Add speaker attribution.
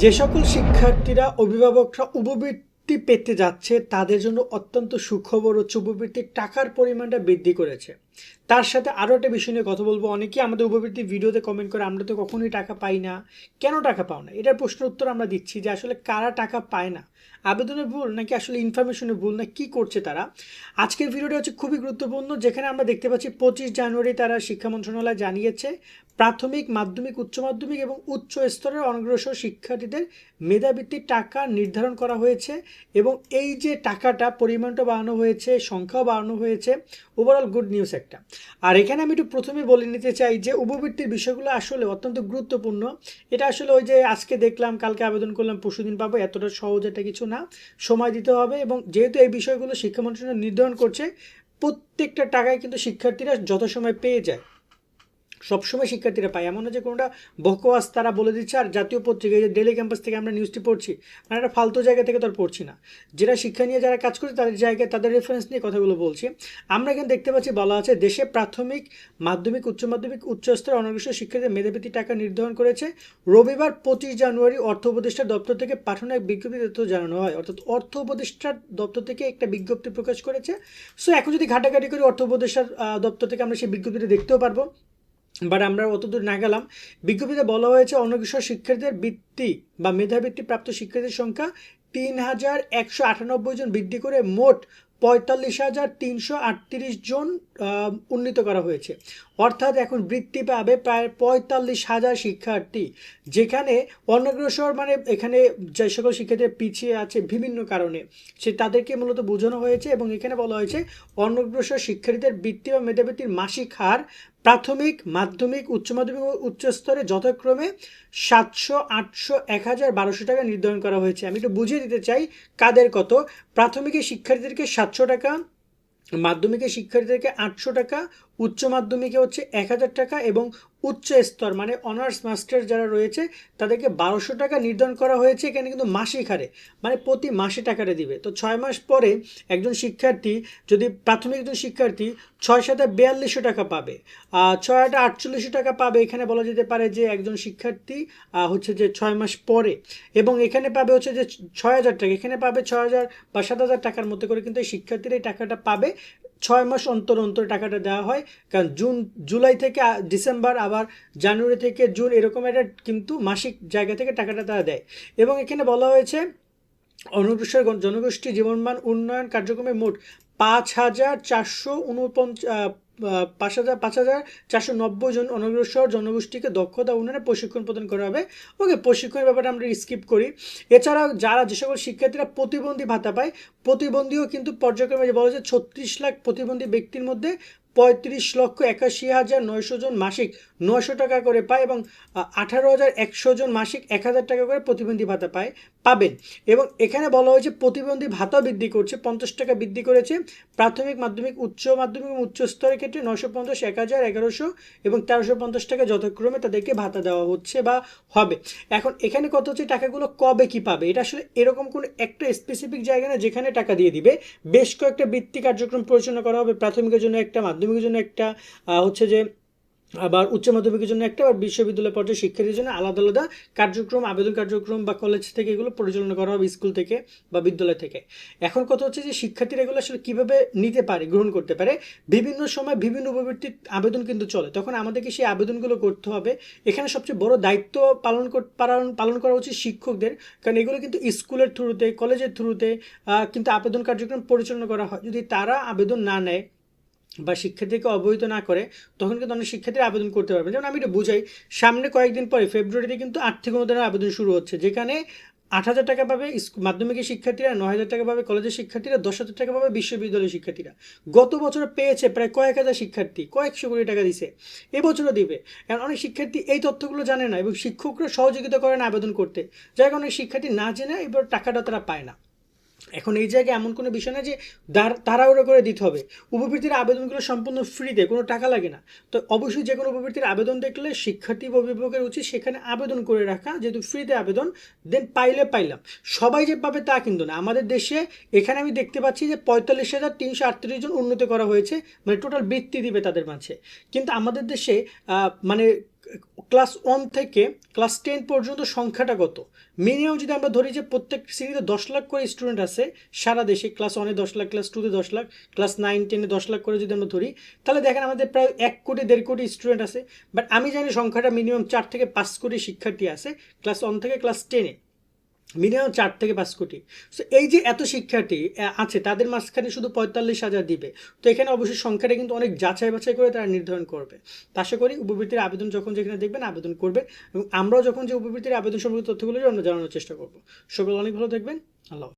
Speaker 1: যে সকল শিক্ষার্থীরা অভিভাবকরা উপবৃত্তি পেতে যাচ্ছে তাদের জন্য অত্যন্ত সুখবর হচ্ছে উপবৃত্তির টাকার পরিমাণটা বৃদ্ধি করেছে। তার সাথে আরও একটা বিষয় নিয়ে কথা বলবো। অনেকেই আমাদের উপবৃত্তি ভিডিওতে কমেন্ট করে আমরা তো কখনোই টাকা পাই না, কেন টাকা পাও না? এটার প্রশ্নের উত্তর আমরা দিচ্ছি যে আসলে কারা টাকা পায় না, আবেদনের ভুল নাকি আসলে ইনফরমেশনের ভুল, না কি করছে তারা। আজকের ভিডিওটা হচ্ছে খুবই গুরুত্বপূর্ণ, যেখানে আমরা দেখতে পাচ্ছি 25 জানুয়ারি তারা শিক্ষা মন্ত্রণালয় জানিয়েছে প্রাথমিক, মাধ্যমিক, উচ্চ মাধ্যমিক এবং উচ্চ স্তরের অনগ্রসর শিক্ষার্থীদের মেধাবৃত্তির টাকা নির্ধারণ করা হয়েছে। এবং এই যে টাকাটা পরিমাণটা বাড়ানো হয়েছে, সংখ্যাও বাড়ানো হয়েছে, ওভারঅল গুড নিউজ একটা। আর এখানে আমি একটু প্রথমে বলে নিতে চাই যে উপবৃত্তির বিষয়গুলো আসলে অত্যন্ত গুরুত্বপূর্ণ। এটা আসলে ওই যে আজকে দেখলাম, কালকে আবেদন করলাম, পরশুদিন পাবো, এতটা সহজ একটা কিছু না, সময় দিতে হবে। এবং যেহেতু এই বিষয়গুলো শিক্ষা মন্ত্রণালয় নির্ধারণ করছে, প্রত্যেকটা টাকায় কিন্তু শিক্ষার্থীরা যথাসময় পেয়ে যায়, সবসময় শিক্ষার্থীরা পায়। এমন না যে কোনোটা বকওয়াস তারা বলে দিচ্ছে আর জাতীয় পত্রিকায় যে ডেলি ক্যাম্পাস থেকে আমরা নিউজটি পড়ছি, মানে একটা ফালতু জায়গা থেকে তো আর পড়ছি না, যেটা শিক্ষা নিয়ে যারা কাজ করছে তাদের জায়গায় তাদের রেফারেন্স নিয়ে কথাগুলো বলছি। আমরা এখানে দেখতে পাচ্ছি বলা আছে দেশে প্রাথমিক, মাধ্যমিক, উচ্চ মাধ্যমিক, উচ্চস্তরের অনগ্রসর শিক্ষার্থীদের মেধাবৃত্তি টাকা নির্ধারণ করেছে। রবিবার 25 জানুয়ারি অর্থ উপদেষ্টার দপ্তর থেকে পাঠানো এক বিজ্ঞপ্তিতে তথ্য জানানো হয়, অর্থাৎ অর্থ উপদেষ্টার দপ্তর থেকে একটা বিজ্ঞপ্তি প্রকাশ করেছে। সো এখন যদি ঘাটাঘাটি করি অর্থ উপদেষ্টার দপ্তর থেকে আমরা সেই বিজ্ঞপ্তিটা দেখতেও পারবো, বাট আমরা অতদূর না গেলাম। বিজ্ঞপ্তিতে বলা হয়েছে অনগ্রসর শিক্ষার্থীদের বৃত্তি বা মেধাবৃত্তি প্রাপ্ত শিক্ষার্থীর সংখ্যা 3,198 জন বৃদ্ধি করে মোট 45,338 জন উন্নীত করা হয়েছে। অর্থাৎ এখন বৃত্তি পাবে প্রায় 45,000 শিক্ষার্থী, যেখানে অনগ্রসর মানে এখানে যে সকল শিক্ষার্থী পিছিয়ে আছে বিভিন্ন কারণে সে তাদেরকে মূলত বোঝানো হয়েছে। এবং এখানে বলা হয়েছে অনগ্রসর শিক্ষার্থীদের বৃত্তি বা মেধাবৃত্তির মাসিক হার প্রাথমিক, মাধ্যমিক, উচ্চ মাধ্যমিক ও উচ্চ স্তরে যথাক্রমে 700, 800, 1,000, 1,200 টাকা নির্ধারণ করা হয়েছে। আমি একটু বুঝিয়ে দিতে চাই কাদের কত। প্রাথমিকের শিক্ষার্থীদেরকে 700 টাকা, মাধ্যমিকের শিক্ষার্থীদেরকে 800 টাকা, উচ্চ মাধ্যমিকে হচ্ছে 1,000 টাকা এবং উচ্চ স্তর মানে অনার্স মাস্টার যারা রয়েছে তাদেরকে 1,200 টাকা নির্ধারণ করা হয়েছে। এখানে কিন্তু মাসিক হারে, মানে প্রতি মাসে টাকাটা দিবে। তো 6 মাস পরে একজন শিক্ষার্থী যদি প্রাথমিক একজন শিক্ষার্থী 6,42,000 টাকা পাবে, 6,48,000 টাকা পাবে। এখানে বলা যেতে পারে যে একজন শিক্ষার্থী হচ্ছে যে 6 মাস পরে, এবং এখানে পাবে হচ্ছে যে 6,000 টাকা, এখানে পাবে 6,000 বা 7,000 টাকার মতো করে কিন্তু এই শিক্ষার্থীরা এই টাকাটা পাবে। 6 মাস অন্তর অন্তর টাকাটা দেওয়া হয়, কারণ জুলাই থেকে ডিসেম্বর, আবার জানুয়ারি থেকে জুন, এরকম একটা কিন্তু মাসিক জায়গা থেকে টাকাটা তারা দেয়। এবং এখানে বলা হয়েছে অনগ্রসর জনগোষ্ঠী জীবনমান উন্নয়ন কার্যক্রমে মোট 5,490 জন অনগ্রসর জনগোষ্ঠীকে দক্ষতা উন্নয়নে প্রশিক্ষণ প্রদান করা হবে। ওকে, প্রশিক্ষণের ব্যাপারে আমরা স্কিপ করি। এছাড়াও যারা যে সকল শিক্ষার্থীরা প্রতিবন্ধী ভাতা পায়, প্রতিবন্ধীও কিন্তু পর্যায়ক্রমে বলা যায় 36 লাখ প্রতিবন্ধী ব্যক্তির মধ্যে 35,81,900 জন মাসিক 900 টাকা করে পায়, এবং 18,100 জন মাসিক 1,000 টাকা করে প্রতিবন্ধী ভাতা পাবেন। এবং এখানে বলা হয়েছে প্রতিবন্ধী ভাতা বৃদ্ধি করছে, 50 টাকা বৃদ্ধি করেছে। প্রাথমিক, মাধ্যমিক, উচ্চ মাধ্যমিক এবং উচ্চ স্তরের ক্ষেত্রে 950, 1,000, 1,100 এবং 1,350 টাকা যথাক্রমে তাদেরকে ভাতা দেওয়া হচ্ছে বা হবে। এখন এখানে কত হচ্ছে টাকাগুলো কবে কি পাবে, এটা আসলে এরকম কোনো একটা স্পেসিফিক জায়গা না যেখানে টাকা দিয়ে দিবে। বেশ কয়েকটা বৃত্তি কার্যক্রম পরিচালনা করা হবে, প্রাথমিকের জন্য একটা, মাধ্যমিকের জন্য একটা, হচ্ছে যে আবার উচ্চ মাধ্যমিকের জন্য একটা, আর বিশ্ববিদ্যালয় পর্যায়ে শিক্ষার্থীর জন্য আলাদা আলাদা কার্যক্রম, আবেদন কার্যক্রম বা কলেজ থেকে এগুলো পরিচালনা করা হবে, স্কুল থেকে বা বিদ্যালয় থেকে। এখন কথা হচ্ছে যে শিক্ষার্থীরা এগুলো আসলে কীভাবে নিতে পারে, গ্রহণ করতে পারে। বিভিন্ন সময় বিভিন্ন উপবৃত্তির আবেদন কিন্তু চলে, তখন আমাদেরকে সেই আবেদনগুলো করতে হবে। এখানে সবচেয়ে বড় দায়িত্ব পালন করা উচিত শিক্ষকদের, কারণ এগুলো কিন্তু স্কুলের থ্রুতে, কলেজের থ্রুতে কিন্তু আবেদন কার্যক্রম পরিচালনা করা হয়। যদি তারা আবেদন না নেয় বা শিক্ষার্থীকে অবহিত না করে, তখন কিন্তু অনেক শিক্ষার্থীরা আবেদন করতে পারবে। যেমন আমি এটা বুঝাই, সামনে কয়েকদিন পরে ফেব্রুয়ারিতে কিন্তু আর্থিক অনুদানের আবেদন শুরু হচ্ছে, যেখানে 8,000 টাকা পাবে মাধ্যমিকের শিক্ষার্থীরা, 9,000 টাকা পাবে কলেজের শিক্ষার্থীরা, 10,000 টাকা পাবে বিশ্ববিদ্যালয়ের শিক্ষার্থীরা। গত বছর পেয়েছে প্রায় কয়েক হাজার শিক্ষার্থী, কয়েকশো কোটি টাকা দিছে, এবছরও দিবে। কারণ অনেক শিক্ষার্থী এই তথ্যগুলো জানে না এবং শিক্ষকরা সহযোগিতা করে না আবেদন করতে, যার কারণে শিক্ষার্থী না জেনে এবার টাকাটা তারা পায় না। এখন এই জায়গায় এমন কোনো বিষয় না যে তাড়াহুড়ো করে দিতে হবে। উপবৃত্তির আবেদনগুলো সম্পূর্ণ ফ্রিতে, কোনো টাকা লাগে না। তো অবশ্যই যে কোনো উপবৃত্তির আবেদন দেখলে শিক্ষার্থী বা অভিভাবকের উচিত সেখানে আবেদন করে রাখা, যেহেতু ফ্রিতে আবেদন, দেন পাইলাম। সবাই যে পাবে তা কিন্তু না। আমাদের দেশে এখানে আমি দেখতে পাচ্ছি যে 45,338 জন উন্নীত করা হয়েছে, মানে টোটাল বৃত্তি দিবে তাদের মাঝে। কিন্তু আমাদের দেশে মানে ক্লাস 1 থেকে ক্লাস 10 পর্যন্ত সংখ্যাটা কত? মিনিমাম যদি আমরা ধরি যে প্রত্যেক শ্রেণীতে 10 লাখ করে স্টুডেন্ট আছে সারা দেশে, ক্লাস 1-এ 10 লাখ, ক্লাস 2-তে 10 লাখ, ক্লাস 9-10-এ 10 লাখ করে যদি আমরা ধরি, তাহলে দেখেন আমাদের প্রায় 1 কোটি 1.5 কোটি স্টুডেন্ট আছে। বাট আমি জানি সংখ্যাটা মিনিমাম 4 থেকে 5 কোটি শিক্ষার্থী আছে ক্লাস 1 থেকে ক্লাস 10-এ, মিনিমাম 4 থেকে 5 কোটি। সো এই যে এত শিক্ষার্থী আছে, তাদের মাঝখানে শুধু 45,000 দিবে। তো এখানে অবশ্যই সংখ্যাটা কিন্তু অনেক যাচাই বাছাই করে তারা নির্ধারণ করবে। তো আশা করি উপবৃত্তির আবেদন যখন যেখানে দেখবেন আবেদন করবেন, এবং আমরাও যখন যে উপবৃত্তির আবেদন সম্পর্কিত তথ্যগুলো আমরা জানানোর চেষ্টা করবো। সকলে অনেক ভালো থাকবেন। আল্লাহ হাফেজ।